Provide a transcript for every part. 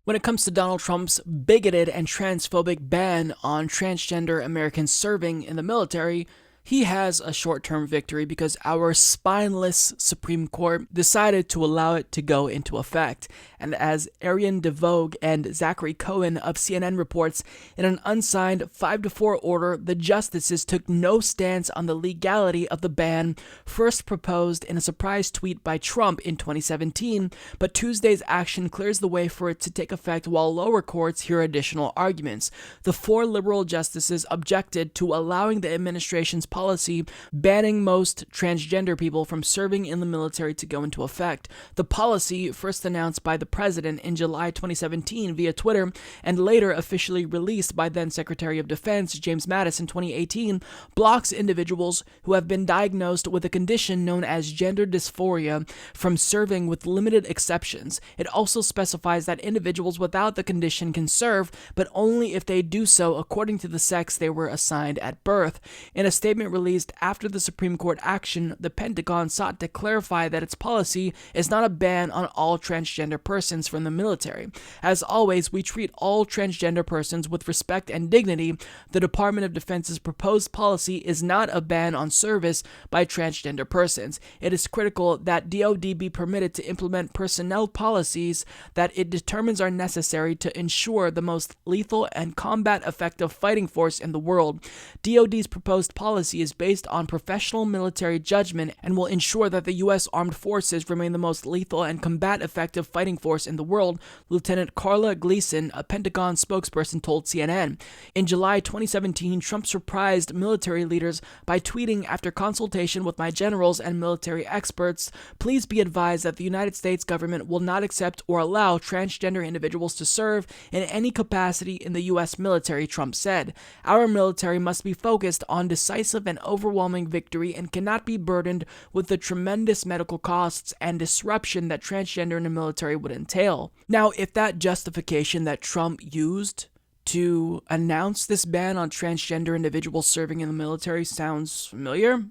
When it comes to Donald Trump's bigoted and transphobic ban on transgender Americans serving in the military, he has a short-term victory because our spineless Supreme Court decided to allow it to go into effect. And as Arian DeVogue and Zachary Cohen of CNN reports, in an unsigned 5-4 order, the justices took no stance on the legality of the ban first proposed in a surprise tweet by Trump in 2017, but Tuesday's action clears the way for it to take effect while lower courts hear additional arguments. The 4 liberal justices objected to allowing the administration's policy banning most transgender people from serving in the military to go into effect. The policy, first announced by the president in July 2017 via Twitter and later officially released by then Secretary of Defense James Mattis in 2018, blocks individuals who have been diagnosed with a condition known as gender dysphoria from serving with limited exceptions. It also specifies that individuals without the condition can serve, but only if they do so according to the sex they were assigned at birth. In a statement released after the Supreme Court action, the Pentagon sought to clarify that its policy is not a ban on all transgender persons from the military. As always, we treat all transgender persons with respect and dignity. The Department of Defense's proposed policy is not a ban on service by transgender persons. It is critical that DoD be permitted to implement personnel policies that it determines are necessary to ensure the most lethal and combat-effective fighting force in the world. DoD's proposed policy is based on professional military judgment and will ensure that the U.S. Armed Forces remain the most lethal and combat-effective fighting force in the world, Lieutenant Carla Gleason, a Pentagon spokesperson, told CNN. In July 2017, Trump surprised military leaders by tweeting, "After consultation with my generals and military experts, please be advised that the United States government will not accept or allow transgender individuals to serve in any capacity in the U.S. military," Trump said. "Our military must be focused on decisive and overwhelming victory and cannot be burdened with the tremendous medical costs and disruption that transgender in the military would entail." Now, if that justification that Trump used to announce this ban on transgender individuals serving in the military sounds familiar,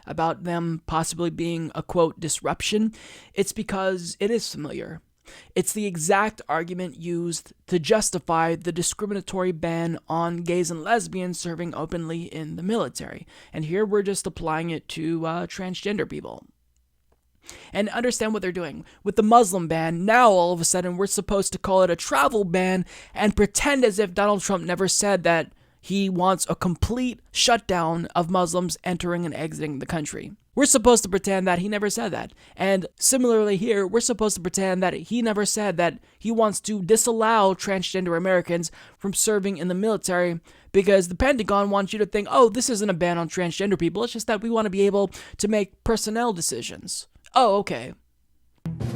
about them possibly being a, quote, disruption, it's because it is familiar. It's the exact argument used to justify the discriminatory ban on gays and lesbians serving openly in the military. And here we're just applying it to transgender people. And understand what they're doing. With the Muslim ban, now all of a sudden we're supposed to call it a travel ban and pretend as if Donald Trump never said that he wants a complete shutdown of Muslims entering and exiting the country. We're supposed to pretend that he never said that. And similarly here, we're supposed to pretend that he never said that he wants to disallow transgender Americans from serving in the military because the Pentagon wants you to think, oh, this isn't a ban on transgender people. It's just that we want to be able to make personnel decisions. Oh, okay.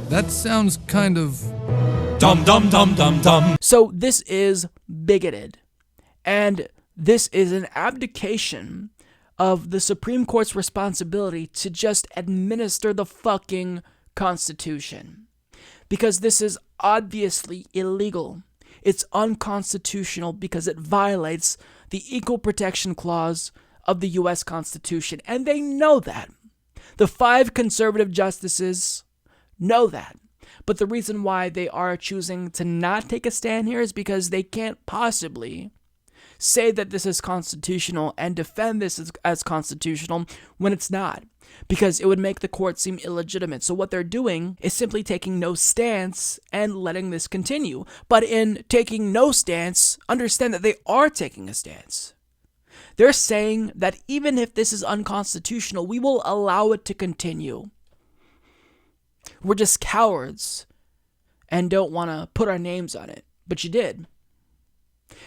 That sounds kind of Dum dum dum dum dum. So this is bigoted. And this is an abdication of the Supreme Court's responsibility to just administer the fucking Constitution. Because this is obviously illegal. It's unconstitutional because it violates the Equal Protection Clause of the U.S. Constitution. And they know that. The 5 conservative justices know that. But the reason why they are choosing to not take a stand here is because they can't possibly say that this is constitutional and defend this as constitutional when it's not, because it would make the court seem illegitimate. So what they're doing is simply taking no stance and letting this continue. But in taking no stance, understand that they are taking a stance. They're saying that even if this is unconstitutional, we will allow it to continue. We're just cowards and don't want to put our names on it. But you did.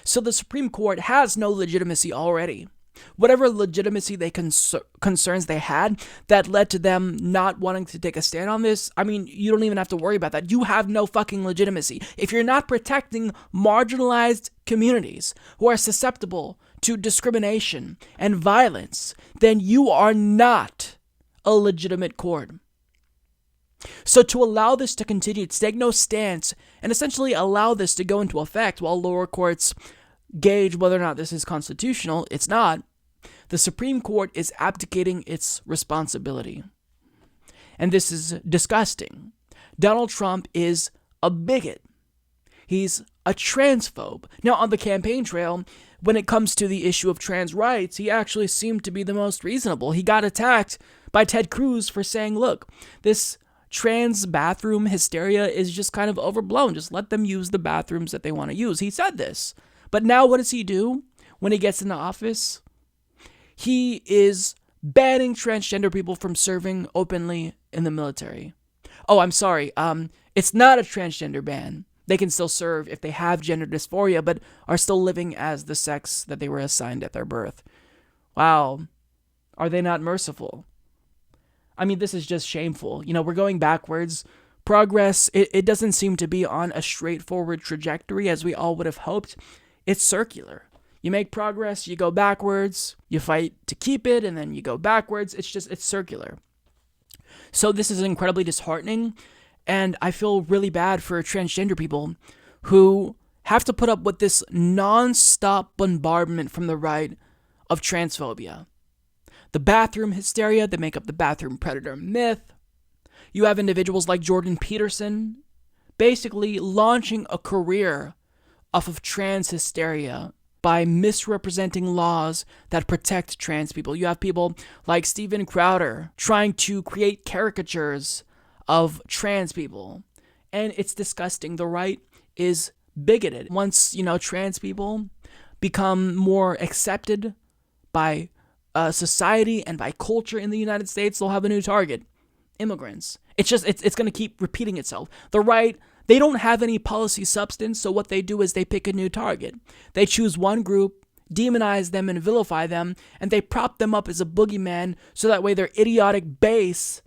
So the Supreme Court has no legitimacy already. Whatever legitimacy concerns they had that led to them not wanting to take a stand on this, I mean, you don't even have to worry about that. You have no fucking legitimacy. If you're not protecting marginalized communities who are susceptible to discrimination and violence, then you are not a legitimate court. So to allow this to continue, to take no stance, and essentially allow this to go into effect while lower courts gauge whether or not this is constitutional, it's not. The Supreme Court is abdicating its responsibility. And this is disgusting. Donald Trump is a bigot. He's a transphobe. Now, on the campaign trail, when it comes to the issue of trans rights, he actually seemed to be the most reasonable. He got attacked by Ted Cruz for saying, look, this trans bathroom hysteria is just kind of overblown. Just let them use the bathrooms that they want to use. He said this. But now what does he do when he gets into office? He is banning transgender people from serving openly in the military. Oh, I'm sorry. It's not a transgender ban. They can still serve if they have gender dysphoria, but are still living as the sex that they were assigned at their birth. Wow. Are they not merciful? I mean, this is just shameful. We're going backwards. Progress, it doesn't seem to be on a straightforward trajectory as we all would have hoped. It's circular. You make progress, you go backwards, you fight to keep it, and then you go backwards. It's circular. So this is incredibly disheartening, and I feel really bad for transgender people who have to put up with this non-stop bombardment from the right of transphobia. The bathroom hysteria, they make up the bathroom predator myth. You have individuals like Jordan Peterson basically launching a career off of trans hysteria by misrepresenting laws that protect trans people. You have people like Steven Crowder trying to create caricatures of trans people. And it's disgusting. The right is bigoted. Once, trans people become more accepted by society and by culture in the United States, they'll have a new target. Immigrants. It's going to keep repeating itself. The right, they don't have any policy substance, so what they do is they pick a new target. They choose one group, demonize them and vilify them, and they prop them up as a boogeyman so that way their idiotic base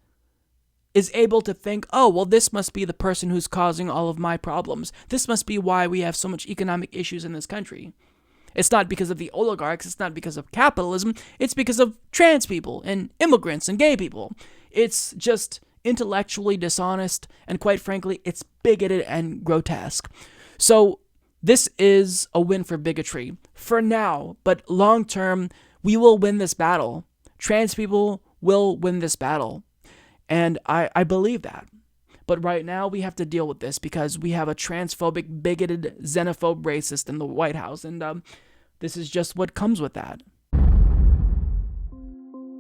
is able to think, oh, well, this must be the person who's causing all of my problems. This must be why we have so much economic issues in this country. It's not because of the oligarchs, it's not because of capitalism, it's because of trans people and immigrants and gay people. It's just intellectually dishonest, and quite frankly, it's bigoted and grotesque. So this is a win for bigotry for now, but long term, we will win this battle. Trans people will win this battle, and I believe that. But right now, we have to deal with this because we have a transphobic, bigoted, xenophobe racist in the White House, and this is just what comes with that.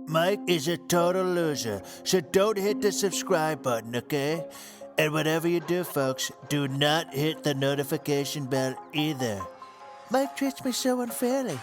Mike is a total loser, so don't hit the subscribe button, okay? And whatever you do, folks, do not hit the notification bell either. Mike treats me so unfairly.